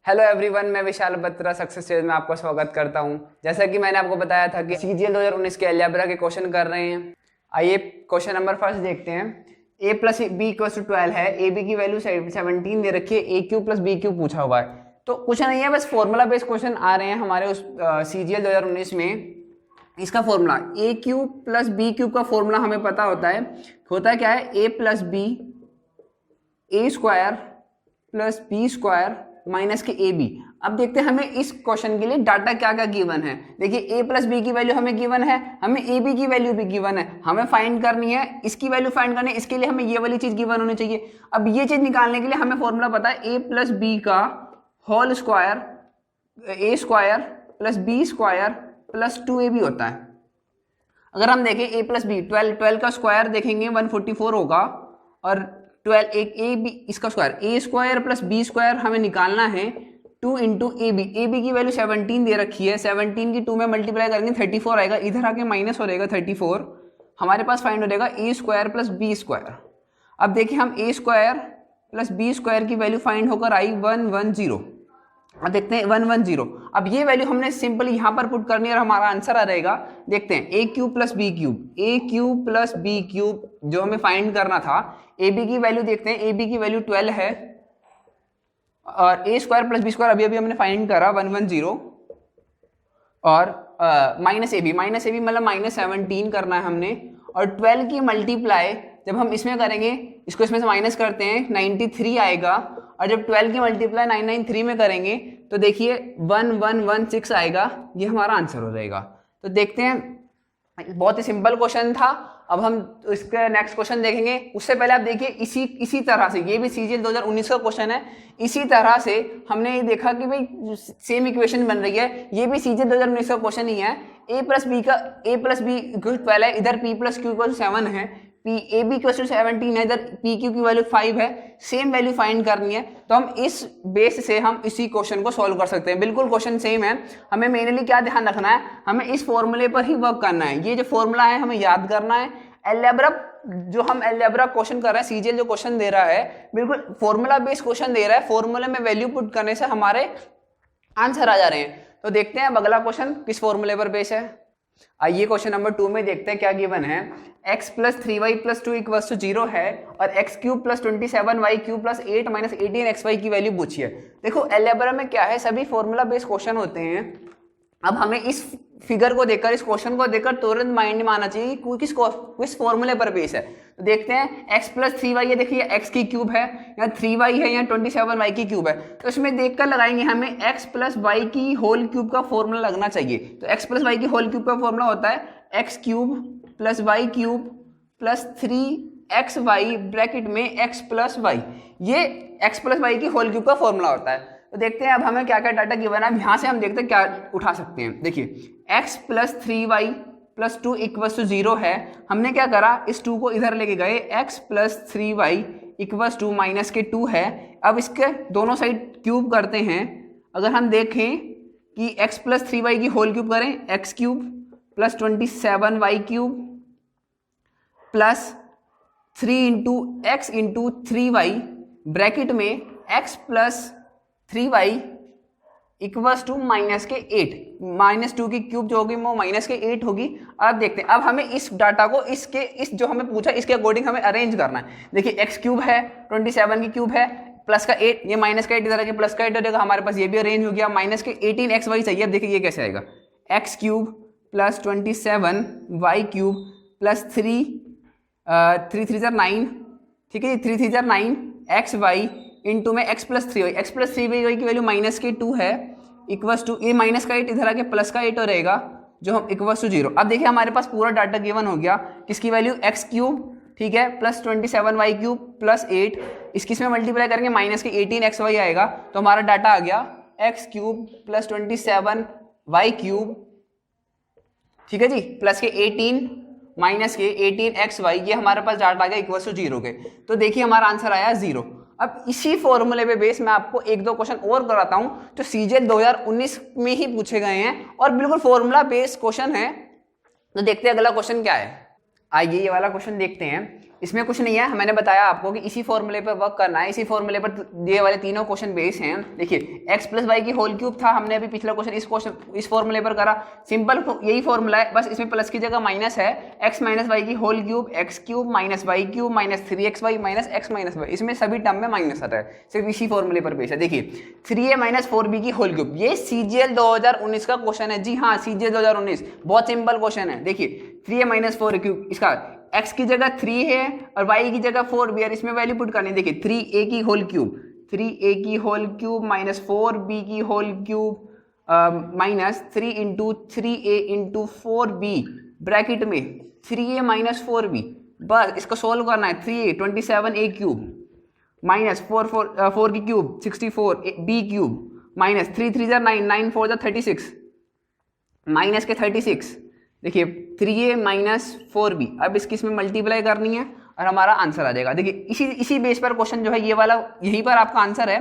Hello everyone, मैं विशाल Batra success stage में आपका स्वागत करता हूं। जैसा कि मैंने आपको बताया था कि सीजीएल 2019 के अलजेब्रा के क्वेश्चन कर रहे हैं। आइए क्वेश्चन नंबर फर्स्ट देखते हैं। a plus B equal to 12 है। ए बी की वैल्यू 17 दे रखी है। ए क्यूब प्लस बी क्यूब पूछा हुआ है। तो कुछ नहीं है, बस फॉर्मूला बेस्ड क्वेश्चन आ रहे हैं हमारे उस सीजीएल 2019 में। इसका formula A cube plus B cube का फॉर्मूला हमें पता होता है क्या है, A plus B A square plus B square minus के ए बी। अब देखते हैं हमें इस क्वेश्चन के लिए डाटा क्या क्या गिवन है। देखिए ए प्लस बी की वैल्यू हमें गिवन है, हमें ए बी की वैल्यू भी गिवन है, हमें फाइंड करनी है, इसकी वैल्यू फाइंड करनी है। इसके लिए हमें ये वाली चीज गिवन होनी चाहिए। अब ये चीज निकालने के लिए हमें फॉर्मूला पता है, ए प्लस बी का whole square A square plus B square plus 2ab होता है। अगर हम देखें ए प्लस बी 12 का स्क्वायर देखेंगे 144 होगा, और 12 एक ए बी इसका square A square plus B square हमें निकालना है 2 इंटू ए बी की वैल्यू 17 दे रखी है। 17 की 2 में मल्टीप्लाई करेंगे 34 आएगा, इधर आके माइनस हो जाएगा 34। हमारे पास फाइंड हो जाएगा ए स्क्वायर प्लस बी स्क्वायर। अब देखिए हम ए स्क्वायर प्लस बी स्क्वायर की वैल्यू फाइंड होकर आई 110। अब देखते हैं 110। अब ये वैल्यू हमने सिंपल यहाँ पर पुट करनी है और हमारा आंसर आ रहेगा। देखते हैं ए क्यूब प्लस बी क्यूब जो हमें फाइंड करना था। ए बी की वैल्यू देखते हैं, ए बी की वैल्यू 12 है, और ए स्क्वायर प्लस बी स्क्वायर अभी हमने फाइंड करा 110, और माइनस ए बी मतलब माइनस 17 करना है हमने। और 12 की मल्टीप्लाई जब हम इसमें करेंगे, इसको इसमें से माइनस करते हैं 93 आएगा, और जब 12 की मल्टीप्लाई 993 में करेंगे तो देखिए 1116 आएगा। ये हमारा आंसर हो जाएगा। तो देखते हैं, बहुत ही सिंपल क्वेश्चन था। अब हम इसके नेक्स्ट क्वेश्चन देखेंगे। उससे पहले आप देखिए इसी तरह से, ये भी सीजीएल 2019 का क्वेश्चन है। इसी तरह से हमने ये देखा कि भाई सेम इक्वेशन बन रही है, ये भी सीजीएल 2019 का क्वेश्चन ही है। ए प्लस बी 12 है, इधर पी प्लस क्यू 7 है, P A B equal to 17 है, इधर पी क्यू की वैल्यू 5 है। सेम वैल्यू फाइंड करनी है, तो हम इस बेस से हम इसी क्वेश्चन को सॉल्व कर सकते हैं। बिल्कुल क्वेश्चन सेम है। हमें मेनली क्या ध्यान रखना है, हमें इस फॉर्मूले पर ही वर्क करना है। ये जो फॉर्मूला है हमें याद करना है। अलजेब्रा जो हम अलजेब्रा क्वेश्चन कर रहे हैं, सीजीएल जो क्वेश्चन दे रहा है बिल्कुल फॉर्मूला बेस्ड क्वेश्चन दे रहा है। फॉर्मूले में वैल्यू पुट करने से हमारे आंसर आ जा रहे हैं। तो देखते हैं अब अगला क्वेश्चन किस फॉर्मूले पर बेस है। आइए क्वेश्चन नंबर 2 में देखते हैं क्या गिवन है। x plus 3y plus 2 equals to 0 है, और x cube plus 27y cube plus 8 minus 18xy की वैल्यू पूछी है। देखो अलजेब्रा में क्या है, सभी फॉर्मूला बेस्ड क्वेश्चन होते हैं। अब हमें इस फिगर को देखकर, इस क्वेश्चन को देखकर तुरंत माइंड में आना चाहिए कि किस फॉर्मूले पर बेस है। तो देखते हैं x प्लस 3y, ये देखिए x की क्यूब है, या 3y है, या 27y की क्यूब है। तो इसमें देखकर लगाएंगे, हमें x प्लस y की होल क्यूब का फॉर्मूला लगना चाहिए। तो x प्लस y की होल क्यूब का फॉर्मूला होता है x cube plus y cube plus 3xy bracket में x प्लस y। ये x प्लस y की होल क्यूब का फॉर्मूला होता है। तो देखते हैं अब हमें क्या क्या डाटा गिवन है। यहाँ से हम देखते हैं क्या उठा सकते हैं। देखिए x plus 3y plus 2 equals to 0 है। हमने क्या करा, इस 2 को इधर लेके गए, x plus 3y equals to minus के 2 है। अब इसके दोनों साइड क्यूब करते हैं। अगर हम देखें कि x प्लस 3y की होल क्यूब करें, x cube plus 27y cube plus 3 into x into 3y bracket में x plus 3y equals to minus के 8, -2 की क्यूब जो होगी वो माइनस के 8 होगी। अब देखते हैं, अब हमें इस डाटा को इस जो हमें पूछा इसके अकॉर्डिंग हमें अरेंज करना है। देखिए x क्यूब है, 27 की क्यूब है, प्लस का 8, ये माइनस का 8 इधर आके प्लस का 8 हो जाएगा। हमारे पास ये भी अरेंज हो गया। माइनस के 18xy चाहिए। अब देखिए ये कैसे आएगा, x cube plus 27y cube plus 3 3 × 9, ठीक है, 3 3 × 9 xy इंटू में x प्लस 3y की वैल्यू माइनस के 2 है, इक्वल्स टू ये माइनस का 8 इधर आके प्लस का 8 हो रहेगा, जो हम इक्वल्स टू 0। अब देखिए हमारे पास पूरा डाटा गिवन हो गया। किसकी वैल्यू, x क्यूब, ठीक है, प्लस 27y क्यूब प्लस 8, इसमें मल्टीप्लाई करेंगे माइनस के 18xy आएगा। तो हमारा डाटा आ गया x cube plus 27y cube, ठीक है जी, प्लस के 18 माइनस के 18xy, ये हमारे पास डाटा आ गया इक्वल्स टू 0 के। तो देखिए हमारा आंसर आया 0। अब इसी फॉर्मूले पे बेस मैं आपको एक दो क्वेश्चन और कराता हूं जो सीजीएल 2019 में ही पूछे गए हैं और बिल्कुल फॉर्मूला बेस्ड क्वेश्चन है। तो देखते हैं अगला क्वेश्चन क्या है। आइए ये वाला क्वेश्चन देखते हैं। इसमें कुछ नहीं है, मैंने बताया आपको कि इसी फॉर्मूले पर वर्क करना है, इसी फॉर्मूले पर ये वाले तीनों क्वेश्चन बेस हैं। देखिए x प्लस वाई की होल क्यूब था, हमने अभी पिछला क्वेश्चन इस फॉर्मूले पर करा। सिंपल यही फॉर्मूला है, बस इसमें प्लस की जगह माइनस है। x माइनस वाई की whole cube, x cube minus y cube minus 3xy minus x minus y, इसमें सभी टर्म में माइनस आता है, सिर्फ इसी फॉर्मूले पर बेस है। देखिए 3a माइनस 4b की होल क्यूब, ये CGL 2019 का क्वेश्चन है। जी हाँ, CGL 2019, बहुत सिंपल क्वेश्चन है। देखिए 3a माइनस 4 क्यूब, इसका x की जगह 3 है और y की जगह 4b है, इसमें वैल्यू पुट करनी है। देखिए 3a की होल क्यूब, 3a की होल क्यूब माइनस 4b की whole cube minus 3 into 3a into 4b bracket में 3a माइनस 4b, बस इसको सोल्व करना है। 3a 27a क्यूब माइनस 4 की cube 64b cube minus 3 3 9 9 4 36 minus के 36। देखिए 3a माइनस 4b, अब इसकी इसमें मल्टीप्लाई करनी है और हमारा आंसर आ जाएगा। देखिए इसी बेस पर क्वेश्चन जो है ये वाला, यहीं पर आपका आंसर है।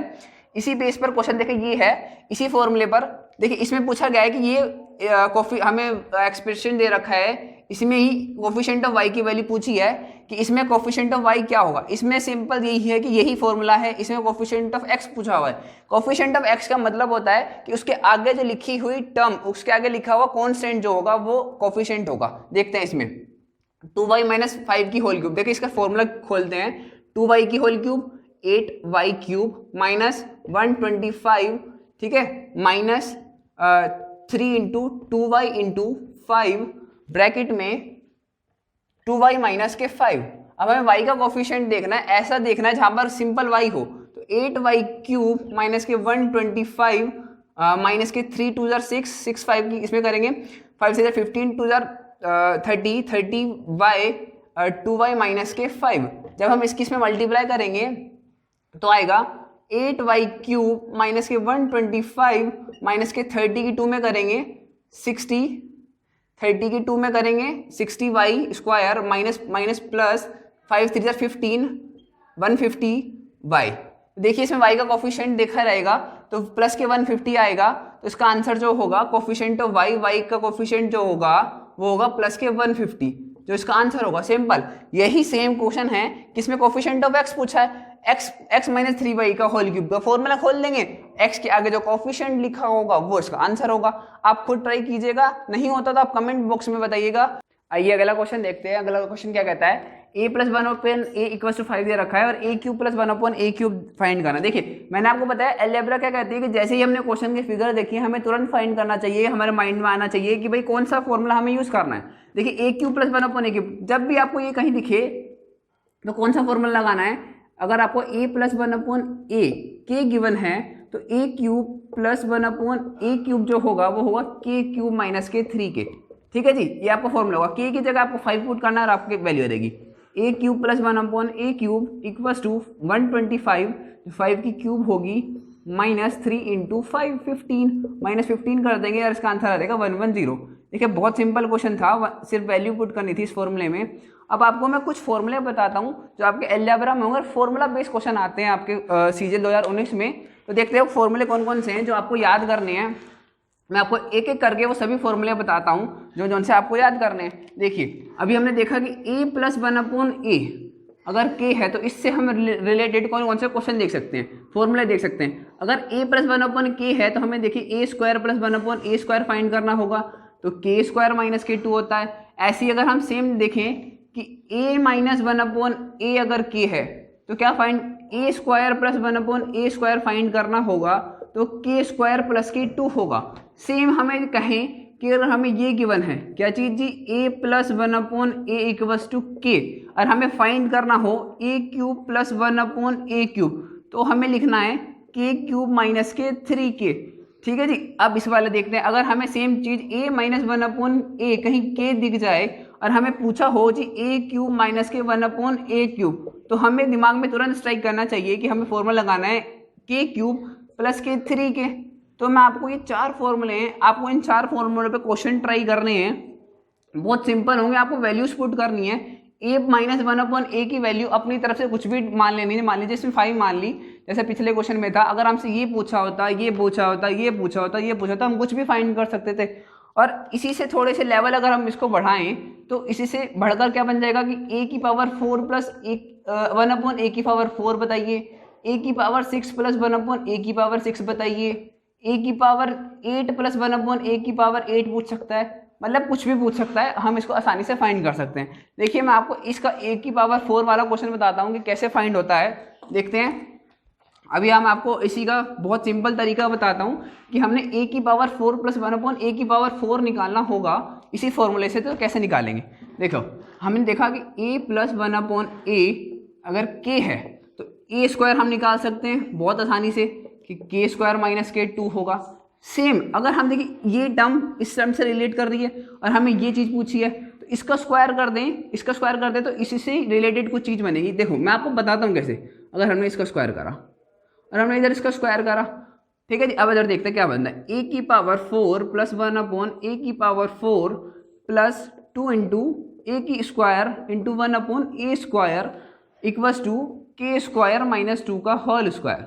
इसी बेस पर क्वेश्चन देखिए ये है, इसी फॉर्मूले पर। देखिए इसमें पूछा गया है कि ये हमें एक्सप्रेशन दे रखा है, इसमें ही कोफिशिएंट ऑफ y की वैल्यू पूछी है कि इसमें कोफिशिएंट ऑफ y क्या होगा। इसमें सिंपल यही है कि यही फॉर्मूला है, इसमें कोफिशिएंट ऑफ x पूछा हुआ है। कोफिशिएंट ऑफ x का मतलब होता है कि उसके आगे जो लिखी हुई टर्म, उसके आगे लिखा हुआ कांस्टेंट जो होगा वो कोफिशिएंट होगा। देखते हैं इसमें 2y माइनस 5 की होल क्यूब, देखिए इसका फॉर्मूला खोलते हैं। 2y की whole cube 8y cube minus 125, ठीक है, minus 3 into 2y into 5 bracket में 2y माइनस के 5। अब हमें y का कोफिशिएंट देखना है, ऐसा देखना है जहां पर सिंपल y हो। तो 8y क्यूब माइनस के 125 माइनस के 3 2 6 6 5 की इसमें करेंगे, 5 से 15 2 30 30y 2y माइनस के 5। जब हम इसकी इसमें मल्टीप्लाई करेंगे तो आएगा 8y क्यूब माइनस के 125 माइनस के 30 की 2 में करेंगे 60, 30 की 2 में करेंगे 60y square minus minus plus 5 3 15 150y। देखिए इसमें y का कोफिशिएंट देखा रहेगा तो प्लस के 150 आएगा, तो इसका आंसर जो होगा कोफिशिएंट ऑफ y का कोफिशिएंट जो होगा वो होगा प्लस के 150, जो इसका आंसर होगा। सिंपल यही सेम क्वेश्चन है किसमें कोफिशिएंट ऑफ x पूछा है, x माइनस 3y का होल क्यूब का फॉर्मूला खोल लेंगे, x के आगे जो कोफिशिएंट लिखा होगा वो इसका आंसर होगा। आप खुद ट्राई कीजिएगा, नहीं होता तो आप कमेंट बॉक्स में बताइएगा। आइए अगला क्वेश्चन देखते हैं। अगला क्वेश्चन क्या कहता है, a plus 1/a equal to 5 दे रखा है और a cube plus 1/a cube find करना। देखिए मैंने आपको बताया अलजेब्रा क्या कहती है कि जैसे ही हमने क्वेश्चन के फिगर देखी हमें तुरंत फाइंड करना चाहिए, हमारे माइंड में आना चाहिए कि भाई कौन सा फॉर्मूला हमें यूज करना है। देखिए a cube plus 1/a cube, जब भी आपको ये कहीं दिखे तो कौन सा फॉर्मूला लगाना है। अगर आपको a प्लस 1/a के गिवन है तो a cube plus 1/a cube जो होगा वो होगा k क्यूब माइनस के 3k। ठीक है जी, ये आपका फॉर्मूला होगा। k की जगह आपको 5 पुट करना है और आपकी वैल्यू आ जाएगी a cube plus 1/a cube equals to 125, 5 की क्यूब होगी माइनस 3 इंटू 5 15, माइनस 15 कर देंगे और इसका आंसर आ जाएगा 110। देखिए बहुत सिंपल क्वेश्चन था, सिर्फ वैल्यू पुट करनी थी इस फॉर्मूले में। अब आपको मैं कुछ फॉर्मूले बताता हूँ जो आपके अलजेब्रा में होंगे, फॉर्मूला बेस्ड क्वेश्चन आते हैं आपके CGL 2019 में। तो देखते हैं फॉर्मूले कौन कौन से हैं जो आपको याद करने हैं। मैं आपको एक एक करके वो सभी फॉर्मूले बताता हूँ जो से आपको याद करने हैं। देखिए अभी हमने देखा कि a प्लस 1/a अगर k है तो इससे हम रिलेटेड कौन कौन से क्वेश्चन देख सकते हैं, फॉर्मूले देख सकते हैं। अगर a प्लस 1/k है तो हमें देखिए a square plus 1/a square find करना होगा, तो k स्क्वायर माइनस k 2 होता है। ऐसे ही अगर हम सेम देखें कि a माइनस 1/a अगर k है तो क्या find, a square plus 1/a square find करना होगा, तो k स्क्वायर प्लस k 2 होगा। सेम हमें कहें कि अगर हमें ये गिवन है क्या चीज़ जी, a plus 1/a equals to k, और हमें फाइंड करना हो a cube plus 1/a cube, तो हमें लिखना है k क्यूब माइनस के 3k। ठीक है जी, अब इस वाले देखते हैं। अगर हमें same cheese a minus 1/a कहीं k दिख जाए और हमें पूछा हो जी a क्यूब माइनस के 1/a क्यूब, तो हमें दिमाग में तुरंत स्ट्राइक करना चाहिए कि हमें फॉर्मूला लगाना है k क्यूब प्लस के 3k। तो मैं आपको ये 4 फॉर्मूले हैं, आपको इन 4 फॉर्मूले पे क्वेश्चन ट्राई करने हैं। बहुत सिंपल होंगे, आपको वैल्यूज पुट करनी है। a माइनस 1/a की वैल्यू अपनी तरफ से कुछ भी मान लेनी है, मान लीजिए इसमें 5 मान ली, जैसे पिछले क्वेश्चन में था। अगर हमसे ये पूछा होता, ये पूछा होता, ये पूछा होता, ये पूछा होता, हम कुछ भी फाइंड कर सकते थे। और इसी से थोड़े से लेवल अगर हम इसको बढ़ाएं तो इसी से बढ़कर क्या बन जाएगा कि a की पावर 4 प्लस 1/a की पावर 4 बताइए, a की पावर 6 प्लस 1/a की पावर 6 बताइए, a की पावर 8 प्लस 1/a की पावर 8 पूछ सकता है, मतलब कुछ भी पूछ सकता है, हम इसको आसानी से फाइंड कर सकते हैं। देखिए मैं आपको इसका a की पावर 4 वाला क्वेश्चन बताता हूँ कि कैसे फाइंड होता है, देखते हैं। अभी हम आपको इसी का बहुत सिंपल तरीका बताता हूँ कि हमने a की पावर 4 प्लस 1/a की पावर 4 निकालना होगा इसी फॉर्मूले से, तो कैसे निकालेंगे। देखो हमने देखा कि a प्लस 1/a अगर k है तो a स्क्वायर हम निकाल सकते हैं बहुत आसानी से कि k स्क्वायर माइनस k 2 होगा। सेम अगर हम देखिए ये टर्म इस टर्म से रिलेट कर रही है और हमें ये चीज़ पूछी है तो इसका स्क्वायर कर दें, इसका स्क्वायर कर दें तो इसी से रिलेटेड कुछ चीज़ बनेगी। देखो मैं आपको बताता हूँ कैसे। अगर हमने इसका स्क्वायर करा और हमने इधर इसका स्क्वायर करा, ठीक है जी। अब इधर देखते हैं क्या बनता है। a की पावर 4 प्लस 1/a की पावर 4 प्लस 2 इंटू a की square into 1/a square equals to k square minus 2 का होल स्क्वायर,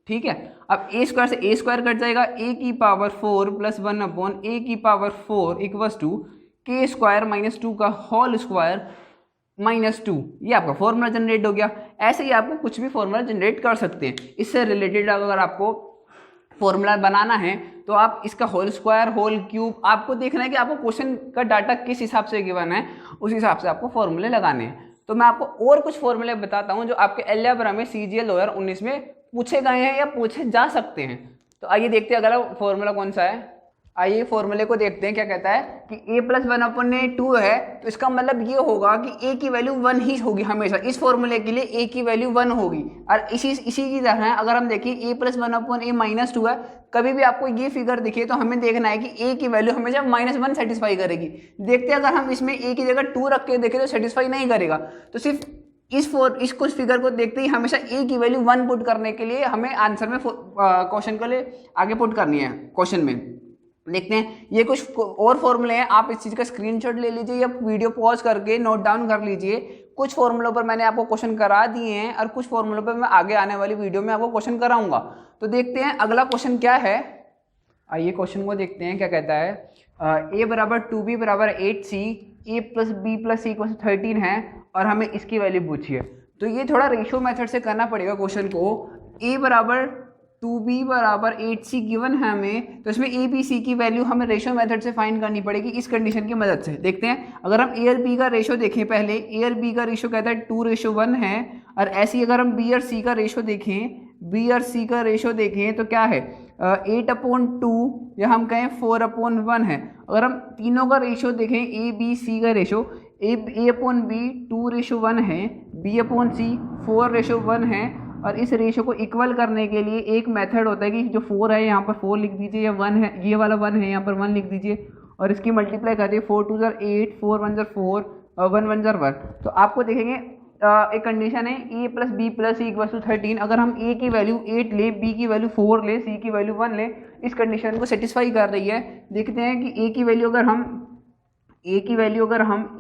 ठीक है। अब a स्क्वायर से a स्क्वायर कट जाएगा, a की पावर 4 प्लस 1/a की power 4 equals to k square minus 2 का होल स्क्वायर माइनस 2। ये आपका फॉर्मूला जनरेट हो गया। ऐसे ही आपको कुछ भी फॉर्मूला जनरेट कर सकते हैं। इससे रिलेटेड अगर आपको फॉर्मूला बनाना है तो आप इसका होल स्क्वायर, होल क्यूब, आपको देखना है कि आपको क्वेश्चन का डाटा किस हिसाब से गिवन है, उस हिसाब से आपको फॉर्मूले लगाने हैं। तो मैं आपको और कुछ फॉर्मूले बताता हूँ जो आपके अलजेब्रा में CGL 2019 में पूछे गए हैं या पूछे जा सकते हैं। तो आइए देखते हैं अगला फॉर्मूला कौन सा है। आइए फॉर्मूले को देखते हैं क्या कहता है कि a प्लस 1/a 2 है तो इसका मतलब ये होगा कि a की वैल्यू 1 ही होगी हमेशा। इस फॉर्मूले के लिए a की वैल्यू 1 होगी। और इसी की तरह अगर हम देखिए a प्लस 1/a माइनस 2 है, कभी भी आपको ये फिगर दिखे तो हमें देखना है कि a की वैल्यू हमेशा -1 सेटिस्फाई करेगी। देखते हैं अगर हम इसमें a की जगह 2 रख के देखें तो सेटिस्फाई नहीं करेगा। तो सिर्फ इस कुछ फिगर को देखते ही हमेशा a की वैल्यू 1 पुट करने के लिए हमें आंसर में क्वेश्चन के लिए आगे पुट करनी है क्वेश्चन में। देखते हैं ये कुछ और फॉर्मूले हैं, आप इस चीज़ का स्क्रीनशॉट ले लीजिए या वीडियो पॉज करके नोट डाउन कर लीजिए। कुछ फॉर्मूलों पर मैंने आपको क्वेश्चन करा दिए हैं और कुछ फॉर्मूलों पर मैं आगे आने वाली वीडियो में आपको क्वेश्चन कराऊंगा। तो देखते हैं अगला क्वेश्चन क्या है। आइए क्वेश्चन को देखते हैं क्या कहता है। a बराबर 2b बराबर 8c, a plus b plus c equal 13 है और हमें इसकी वैल्यू पूछी है। तो ये थोड़ा रेशियो मेथड से करना पड़ेगा क्वेश्चन को। a बराबर 2b बराबर 8c गिवन है हमें, तो इसमें a b c की वैल्यू हमें रेशियो मेथड से फाइंड करनी पड़ेगी इस कंडीशन की मदद से। देखते हैं अगर हम a और b का रेशियो देखें, पहले a और b का रेशियो कहता है 2:1 है। और ऐसे ही अगर हम b और c का रेशियो देखें, b और c का रेशियो देखें तो क्या है 8/2 या हम कहें 4/1 है। अगर हम तीनों का रेशियो देखें a b c का रेशियो a/b 2:1 है, b/c 4:1 है। और इस रेशियो को इक्वल करने के लिए एक मेथड होता है कि जो 4 है यहाँ पर 4 लिख दीजिए, या 1 है ये वाला 1 है यहाँ पर 1 लिख दीजिए और इसकी मल्टीप्लाई कर दिए 4 2 8 4 1 4 और 1 1 1। तो आपको देखेंगे एक कंडीशन है a plus B plus C equal to 13। अगर हम a की वैल्यू 8 ले, b की वैल्यू 4 ले, c की वैल्यू 1 ले, इस कंडीशन को सेटिस्फाई कर रही है। देखते हैं कि a की वैल्यू अगर हम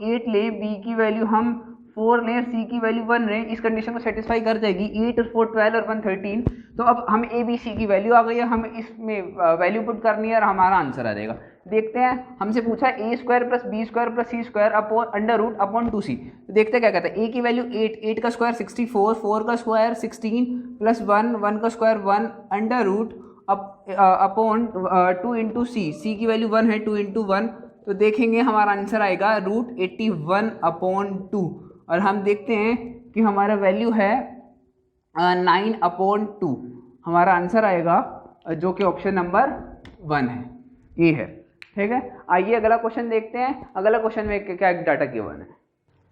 8 ले, b की वैल्यू हम 4 लें, c की वैल्यू 1 लें, इस कंडीशन को सेटिस्फाई कर जाएगी। 8 और 4 12 और 1 13। तो अब हम a b c की वैल्यू आ गई है, हमें इसमें वैल्यू पुट करनी है और हमारा आंसर आ जाएगा। देखते हैं, हमसे पूछा a square plus B square plus C square upon 2c। तो देखते हैं क्या कहता है। a की वैल्यू 8, 8 का स्क्वायर 64, 4 का स्क्वायर 16 प्लस 1, 1 का स्क्वायर 1 अपॉन 2 इंटू सी की वैल्यू 1 है, 2 इंटू 1। तो देखेंगे हमारा आंसर आएगा √81/2 और हम देखते हैं कि हमारा वैल्यू है 9/2। हमारा आंसर आएगा जो कि ऑप्शन नंबर 1 है, ये है। ठीक है, आइए अगला क्वेश्चन देखते हैं। अगला क्वेश्चन में क्या डाटा गिवन है,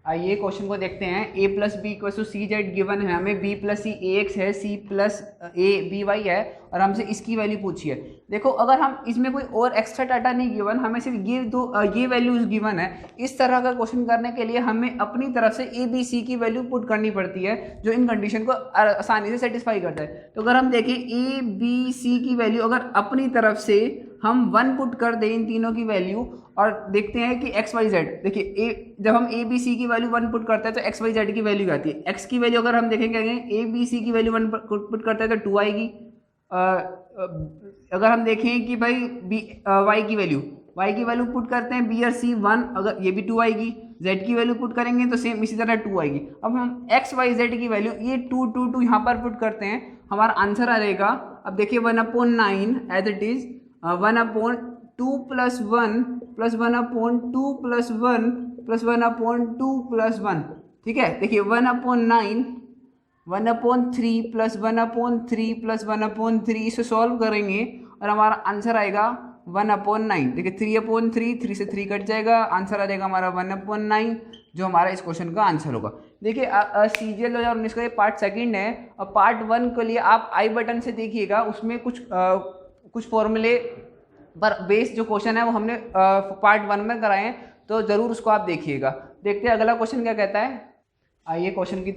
आइए क्वेश्चन को देखते हैं। a plus B equal to C Z given है हमें, b plus C A X है, c plus A B Y है और हमसे इसकी वैल्यू पूछी है। देखो अगर हम इसमें कोई और एक्स्ट्रा डाटा नहीं गिवन, हमें सिर्फ ये वैल्यूज गिवन है। इस तरह का क्वेश्चन करने के लिए हमें अपनी तरफ से a b c की वैल्यू पुट करनी पड़ती है जो इन कंडीशन को आसानी से सेटिस्फाई करता है। तो अगर हम देखें a b c की वैल्यू अगर अपनी तरफ से हम 1 पुट कर दें इन तीनों की वैल्यू और देखते हैं कि एक्स वाई जेड, देखिए जब हम ए बी सी की वैल्यू 1 पुट करते हैं तो एक्स वाई जेड की वैल्यू आती है। एक्स की वैल्यू अगर हम देखेंगे ए बी सी की वैल्यू 1 पुट करते हैं तो 2 आएगी। अगर हम देखें कि भाई वाई की वैल्यू y की वैल्यू पुट करते हैं, b और c 1, अगर ये भी 2 आएगी, z की वैल्यू पुट करेंगे तो सेम इसी तरह 2 आएगी। अब हम x y z की वैल्यू ये 2 2 2 यहाँ पर पुट करते हैं, हमारा आंसर आ जाएगा। अब देखिए 1/9 एज इट इज 1/2 + 1 + 1/2 + 1 + 1/2 + 1, ठीक है। देखिए 1/9 1/3 + 1/3 + 1/3 इसे सॉल्व करेंगे और हमारा आंसर आएगा 1/9। देखिए 3/3, 3 से 3 कट जाएगा, आंसर आ जाएगा हमारा 1/9, जो हमारा इस क्वेश्चन का आंसर होगा। देखिए CGL 2019 का ये पार्ट सेकंड है, और पार्ट 1 के लिए आप आई बटन से देखिएगा, उसमें कुछ फॉर्मूले पर बेस्ड जो क्वेश्चन है वो हमने पार्ट 1 में कराए हैं, तो ज़रूर उसको आप देखिएगा। देखते हैं अगला क्वेश्चन क्या कहता है। आइए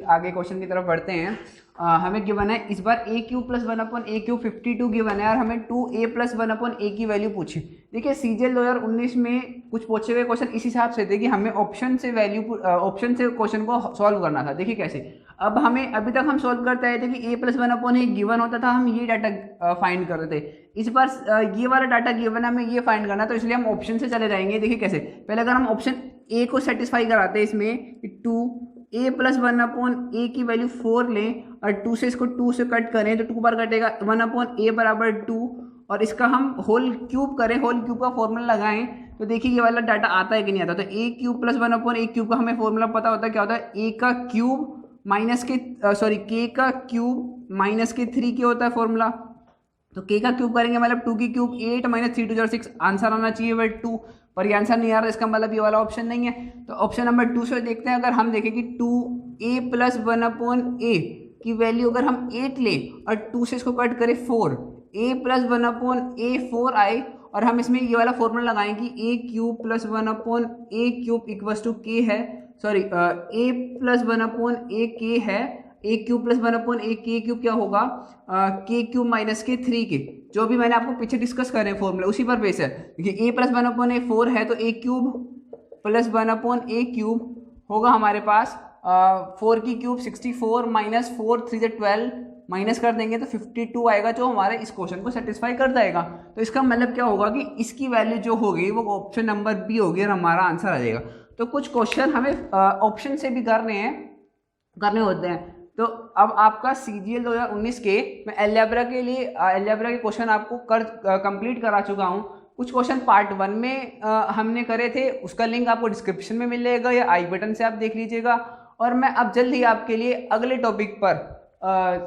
आगे क्वेश्चन की तरफ बढ़ते हैं। हमें गिवन है इस बार a³ + 1/a³ 52 गिवन है, और हमें 2a + 1/a की वैल्यू पूछी। देखिए CGL 2019 में कुछ पूछे हुए क्वेश्चन इस हिसाब से थे कि हमें ऑप्शन से क्वेश्चन को सॉल्व करना था। देखिए कैसे, अब हमें अभी तक हम सॉल्व करते आए थे कि a + 1/a गिवन होता था, हम ये डाटा फाइंड कर रहे थे। इस बार ये वाला डाटा गिवन है, हमें ये फाइंड करना, तो इसलिए हम ऑप्शन से चले जाएंगे। देखिए कैसे, पहले अगर हम ऑप्शन ए को सेटिस्फाई कराते हैं इसमें 2a + 1/a की वैल्यू 4 लें, और 2 से इसको 2 से कट करें तो 2 बार कटेगा, 1/a = 2, और इसका हम होल क्यूब करें, होल क्यूब का फॉर्मूला लगाएं तो देखिए ये वाला डाटा आता है कि नहीं आता। तो a³ + 1/a³ का हमें फॉर्मूला पता होता है, क्या होता है, a का क्यूब माइनस के k का क्यूब माइनस के 3 के होता है फॉर्मूला। तो k का क्यूब करेंगे मतलब 2 की क्यूब 8 - 3 = 6, आंसर आना चाहिए वह 2, पर ये आंसर नहीं आ रहा, इसका मतलब ये वाला ऑप्शन नहीं है। तो ऑप्शन नंबर 2 से देखते हैं। अगर हम देखें कि 2a + 1/a की वैल्यू अगर हम 8 लें और 2 से इसको कट करें 4, a + 1/a 4 आए, और हम इसमें ये वाला फॉर्मूला लगाएं कि a³ + 1/a³ = k है, सॉरी a + 1/a k है, a³ + 1/a क्या होगा, k³ माइनस के 3 के, जो भी मैंने आपको पीछे डिस्कस कर रहे हैं फॉर्मूला उसी पर बेस है। देखिए a + 1/a 4 है, तो a³ + 1/a³ होगा हमारे पास 4 की क्यूब 64 - 4 3 = 12, माइनस कर देंगे तो 52 आएगा, जो हमारे इस क्वेश्चन को सेटिस्फाई कर जाएगा। तो इसका मतलब क्या होगा कि इसकी वैल्यू जो होगी वो ऑप्शन नंबर बी होगी और हमारा आंसर आ जाएगा। तो कुछ क्वेश्चन हमें ऑप्शन से भी करने होते हैं। तो अब आपका CGL 2019 के मैं अलजेब्रा के क्वेश्चन आपको कंप्लीट करा चुका हूँ। कुछ क्वेश्चन पार्ट 1 में हमने करे थे, उसका लिंक आपको डिस्क्रिप्शन में मिल जाएगा या आई बटन से आप देख लीजिएगा। और मैं अब जल्द ही आपके लिए अगले टॉपिक पर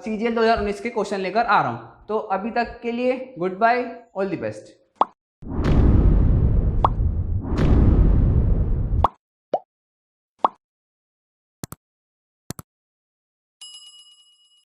CGL 2019 के क्वेश्चन लेकर आ रहा हूँ। तो अभी तक के लिए good bye, all the best.